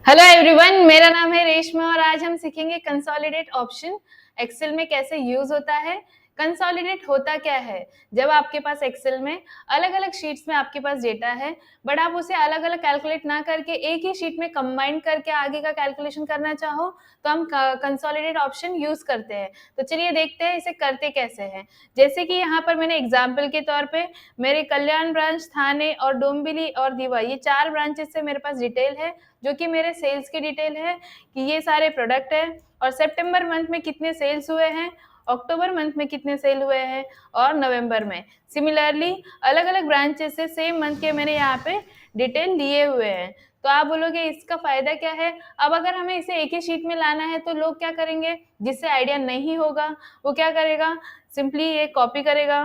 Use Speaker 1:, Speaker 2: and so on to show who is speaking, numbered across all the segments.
Speaker 1: Hello everyone, मेरा नाम है रेशमा और आज हम सीखेंगे कंसोलिडेट ऑप्शन एक्सेल में कैसे यूज होता है। कंसोलिडेट होता क्या है? जब आपके पास एक्सेल में अलग अलग शीट्स में आपके पास डेटा है, बट आप उसे अलग अलग कैलकुलेट ना करके एक ही शीट में कंबाइन करके आगे का कैलकुलेशन करना चाहो तो हम कंसोलिडेट ऑप्शन यूज करते हैं। तो चलिए देखते हैं इसे करते कैसे हैं। जैसे कि यहाँ पर मैंने एग्जाम्पल के तौर पे मेरे कल्याण ब्रांच, थाने और डोंबिवली और दीवा, ये 4 ब्रांचेस से मेरे पास डिटेल है जो कि मेरे सेल्स की डिटेल है कि ये सारे प्रोडक्ट है और सितंबर मंथ में कितने सेल्स हुए हैं, अक्टूबर मंथ में कितने सेल हुए हैं और नवंबर में। सिमिलरली अलग अलग ब्रांचेस से सेम मंथ के मैंने यहाँ पे डिटेल लिए हुए हैं। तो आप बोलोगे इसका फायदा क्या है? अब अगर हमें इसे एक ही शीट में लाना है तो लोग क्या करेंगे, जिससे आइडिया नहीं होगा वो क्या करेगा, सिंपली ये कॉपी करेगा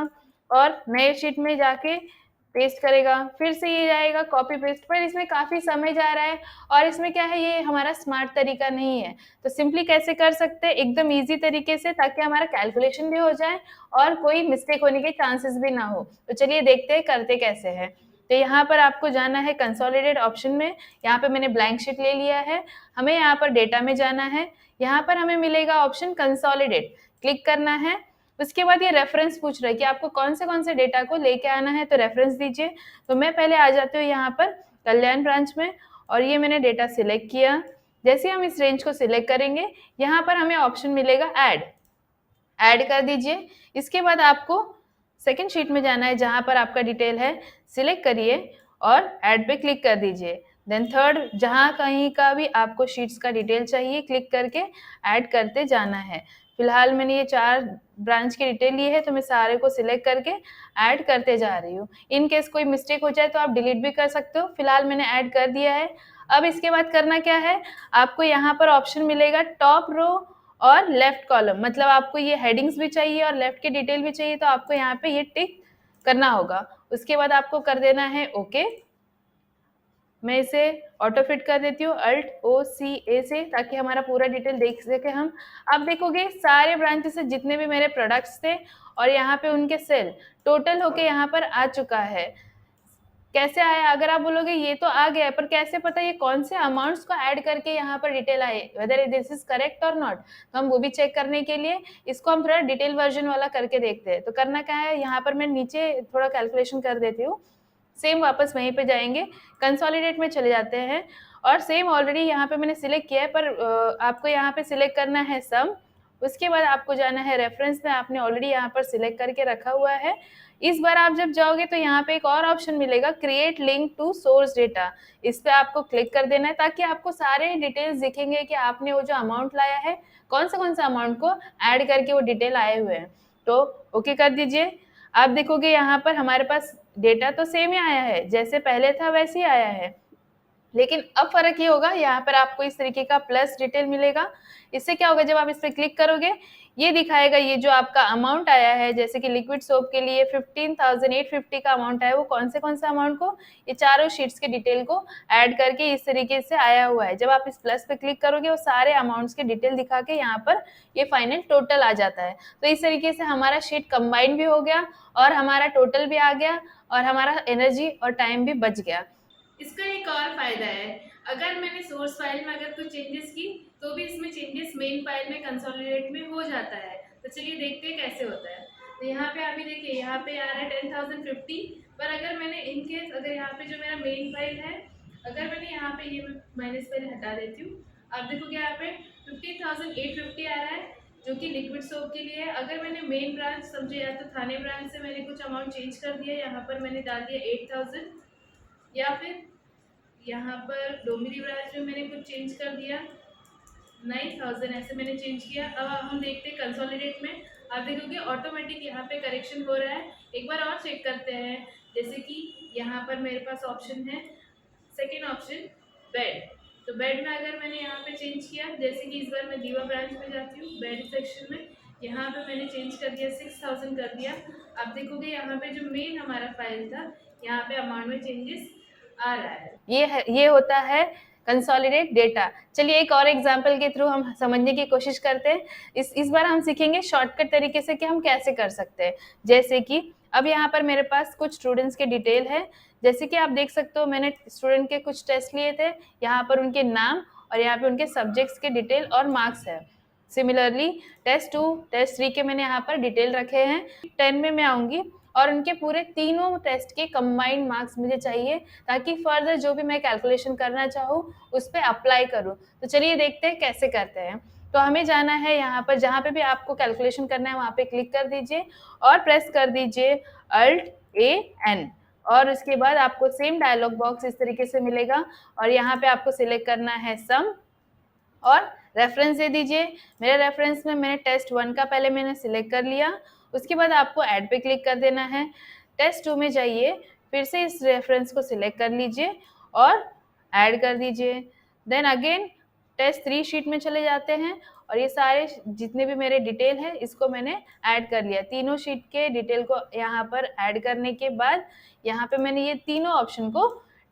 Speaker 1: और नए शीट में जाके पेस्ट करेगा, फिर से ये जाएगा कॉपी पेस्ट, पर इसमें काफी समय जा रहा है और इसमें क्या है, ये हमारा स्मार्ट तरीका नहीं है। तो सिंपली कैसे कर सकते हैं एकदम इजी तरीके से, ताकि हमारा कैलकुलेशन भी हो जाए और कोई मिस्टेक होने के चांसेस भी ना हो। तो चलिए देखते हैं करते कैसे है। तो यहाँ पर आपको जाना है कंसोलिडेट ऑप्शन में। यहाँ पे मैंने ब्लैंक शीट ले लिया है, हमें यहाँ पर डेटा में जाना है। यहाँ पर हमें मिलेगा ऑप्शन कंसोलिडेट, क्लिक करना है। उसके बाद ये रेफरेंस पूछ रहा है कि आपको कौन से डेटा को लेके आना है, तो रेफरेंस दीजिए। तो मैं पहले आ जाती हूँ यहाँ पर कल्याण ब्रांच में और ये मैंने डेटा सिलेक्ट किया। जैसे हम इस रेंज को सिलेक्ट करेंगे, यहाँ पर हमें ऑप्शन मिलेगा ऐड कर दीजिए। इसके बाद आपको सेकंड शीट में जाना है जहाँ पर आपका डिटेल है, सिलेक्ट करिए और ऐड पे क्लिक कर दीजिए। देन थर्ड, जहाँ कहीं का भी आपको शीट्स का डिटेल चाहिए, क्लिक करके ऐड करते जाना है। फिलहाल मैंने ये 4 ब्रांच की डिटेल ली है तो मैं सारे को सिलेक्ट करके ऐड करते जा रही हूँ। इन केस कोई मिस्टेक हो जाए तो आप डिलीट भी कर सकते हो। फिलहाल मैंने ऐड कर दिया है। अब इसके बाद करना क्या है, आपको यहाँ पर ऑप्शन मिलेगा टॉप रो और लेफ्ट कॉलम, मतलब आपको ये हेडिंग्स भी चाहिए और लेफ्ट की डिटेल भी चाहिए, तो आपको यहाँ पे ये टिक करना होगा। उसके बाद आपको कर देना है ओके। मैं इसे ऑटो फिट कर देती हूँ Alt+O+C+A से, ताकि हमारा पूरा डिटेल देख सके हम। अब देखोगे सारे ब्रांचेस से जितने भी मेरे प्रोडक्ट्स थे और यहाँ पे उनके सेल टोटल होके यहाँ पर आ चुका है। कैसे आया, अगर आप बोलोगे ये तो आ गया, पर कैसे पता ये कौन से अमाउंट्स को ऐड करके यहाँ पर डिटेल आए, वेदर दिस इज करेक्ट और नॉट। तो हम वो भी चेक करने के लिए इसको हम थोड़ा डिटेल वर्जन वाला करके देखते हैं। तो करना क्या है, यहाँ पर मैं नीचे थोड़ा कैलकुलेशन कर देती हूँ। सेम वापस वहीं पे जाएंगे, कंसोलिडेट में चले जाते हैं और सेम ऑलरेडी यहाँ पे मैंने सिलेक्ट किया है, पर आपको यहाँ पे सिलेक्ट करना है सम। उसके बाद आपको जाना है रेफरेंस में, आपने ऑलरेडी यहाँ पर सिलेक्ट करके रखा हुआ है। इस बार आप जब जाओगे तो यहाँ पे एक और ऑप्शन मिलेगा create link to source data, इस पे आपको क्लिक कर देना है ताकि आपको सारे डिटेल्स दिखेंगे कि आपने वो जो अमाउंट लाया है कौन सा अमाउंट को ऐड करके वो डिटेल आए हुए हैं। तो ओके कर दीजिए। आप देखोगे यहाँ पर हमारे पास डेटा तो सेम ही आया है, जैसे पहले था वैसे ही आया है, लेकिन अब फर्क ये होगा, यहाँ पर आपको इस तरीके का प्लस डिटेल मिलेगा। इससे क्या होगा, जब आप इस पर क्लिक करोगे ये दिखाएगा ये जो आपका अमाउंट आया है, जैसे कि लिक्विड सोप के लिए 15,850 का अमाउंट आया है, वो कौन से अमाउंट को, ये चारों शीट्स के डिटेल को ऐड करके इस तरीके से आया हुआ है। जब आप इस प्लस पे क्लिक करोगे वो सारे अमाउंट्स के डिटेल दिखा के यहाँ पर ये फाइनल टोटल आ जाता है। तो इस तरीके से हमारा शीट कंबाइन भी हो गया और हमारा टोटल भी आ गया और हमारा एनर्जी और टाइम भी बच गया।
Speaker 2: इसका एक और फायदा है, अगर मैंने सोर्स फाइल में अगर कुछ चेंजेस की तो भी इसमें चेंजेस मेन फाइल में कंसोलिडेट में हो जाता है। तो चलिए देखते हैं कैसे होता है। तो यहाँ पे अभी देखिए यहाँ पे आ रहा है 10,050, पर अगर मैंने इनकेस अगर यहाँ पे जो मेरा मेन फाइल है, अगर मैंने यहाँ पे ये माइनस पहले हटा देती हूँ, आप देखोगे यहाँ पे 15,850 आ रहा है जो कि लिक्विड सोप के लिए है। अगर मैंने मेन ब्रांच समझे या तो थाने ब्रांच से मैंने कुछ अमाउंट चेंज कर दिया, यहाँ पर मैंने डाल दिया 8,000, या फिर यहाँ पर डोमिनी ब्रांच में मैंने कुछ चेंज कर दिया 9,000, ऐसे मैंने चेंज किया। अब हम देखते हैं कंसोलिडेट में, आप देखोगे ऑटोमेटिक यहाँ पे करेक्शन हो रहा है। एक बार और चेक करते हैं, जैसे कि यहाँ पर मेरे पास ऑप्शन है सेकेंड ऑप्शन बेड। तो बेड में अगर मैंने यहाँ पे चेंज किया, जैसे कि इस बार मैं दीवा ब्रांच में जाती हूँ, बेड सेक्शन में यहाँ पे मैंने चेंज कर दिया 6,000 कर दिया। आप देखोगे यहाँ पे जो मेन हमारा फाइल था, यहाँ पे अमाउंट में चेंजेस आ रहा है।
Speaker 1: ये होता है कंसोलिडेट डेटा। चलिए एक और एग्जांपल के थ्रू हम समझने की कोशिश करते हैं। इस बार हम सीखेंगे शॉर्टकट तरीके से कि हम कैसे कर सकते हैं। जैसे कि अब यहाँ पर मेरे पास कुछ स्टूडेंट्स के डिटेल है, जैसे कि आप देख सकते हो मैंने स्टूडेंट के कुछ टेस्ट लिए थे, यहाँ पर उनके नाम और यहाँ पे उनके सब्जेक्ट्स के डिटेल और मार्क्स है। सिमिलरली टेस्ट 2, टेस्ट 3 के मैंने यहाँ पर डिटेल रखे हैं। 10 में मैं आऊँगी और उनके पूरे तीनों टेस्ट के कंबाइंड मार्क्स मुझे चाहिए, ताकि फर्दर जो भी मैं कैलकुलेशन करना चाहूँ उस पे अप्लाई करूँ। तो चलिए देखते हैं कैसे करते हैं। तो हमें जाना है यहाँ पर, जहाँ पे भी आपको कैलकुलेशन करना है वहाँ पे क्लिक कर दीजिए और प्रेस कर दीजिए Alt+A+N, और उसके बाद आपको सेम डायलॉग बॉक्स इस तरीके से मिलेगा और यहाँ पे आपको सिलेक्ट करना है सम और रेफरेंस दे दीजिए। मेरे रेफरेंस में मैंने टेस्ट 1 का पहले मैंने सिलेक्ट कर लिया। उसके बाद आपको ऐड पे क्लिक कर देना है। टेस्ट 2 में जाइए, फिर से इस रेफरेंस को सिलेक्ट कर लीजिए और ऐड कर दीजिए। देन अगेन टेस्ट 3 शीट में चले जाते हैं और ये सारे जितने भी मेरे डिटेल है इसको मैंने ऐड कर लिया। तीनों शीट के डिटेल को यहाँ पर ऐड करने के बाद यहाँ पे मैंने ये तीनों ऑप्शन को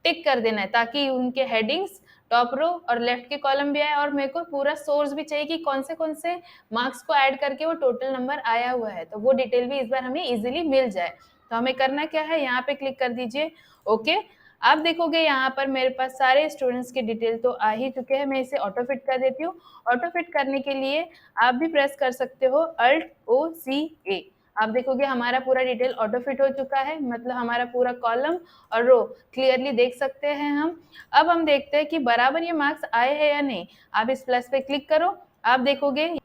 Speaker 1: टिक कर देना है, ताकि उनके हेडिंग्स टॉप रो और लेफ्ट के कॉलम भी आए, और मेरे को पूरा सोर्स भी चाहिए कि कौन से मार्क्स को ऐड करके वो टोटल नंबर आया हुआ है, तो वो डिटेल भी इस बार हमें इजीली मिल जाए। तो हमें करना क्या है, यहाँ पे क्लिक कर दीजिए ओके। आप देखोगे यहाँ पर मेरे पास सारे स्टूडेंट्स के डिटेल तो आ ही चुके हैं। मैं इसे ऑटो फिट कर देती हूँ। ऑटो फिट करने के लिए आप भी प्रेस कर सकते हो Alt+O+C+A। आप देखोगे हमारा पूरा डिटेल ऑटो फिट हो चुका है, मतलब हमारा पूरा कॉलम और रो क्लियरली देख सकते हैं हम। अब हम देखते हैं कि बराबर ये मार्क्स आए हैं या नहीं। आप इस प्लस पे क्लिक करो, आप देखोगे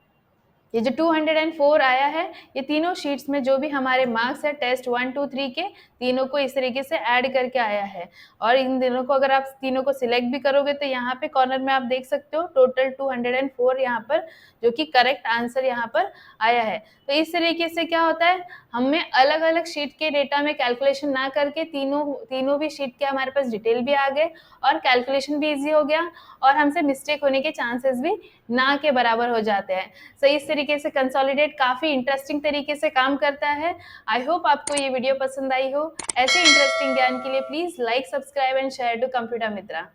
Speaker 1: ये जो 204 आया है, ये तीनों शीट्स में जो भी हमारे मार्क्स है टेस्ट 1, 2, 3 के, तीनों को इस तरीके से ऐड करके आया है। और इन तीनों को अगर आप तीनों को सिलेक्ट भी करोगे तो यहाँ पे कॉर्नर में आप देख सकते हो टोटल 204 यहाँ पर, जो कि करेक्ट आंसर यहाँ पर आया है। तो इस तरीके से क्या होता है, हमें अलग अलग शीट के डेटा में कैलकुलेशन ना करके तीनों भी शीट के हमारे पास डिटेल भी आ गए और कैलकुलेशन भी ईजी हो गया, और हमसे मिस्टेक होने के चांसेस भी ना के बराबर हो जाते हैं। सो इस तरीके से कंसोलिडेट काफ़ी इंटरेस्टिंग तरीके से काम करता है। आई होप आपको ये वीडियो पसंद आई हो। ऐसे इंटरेस्टिंग ज्ञान के लिए please like, subscribe and share to computer Mitra.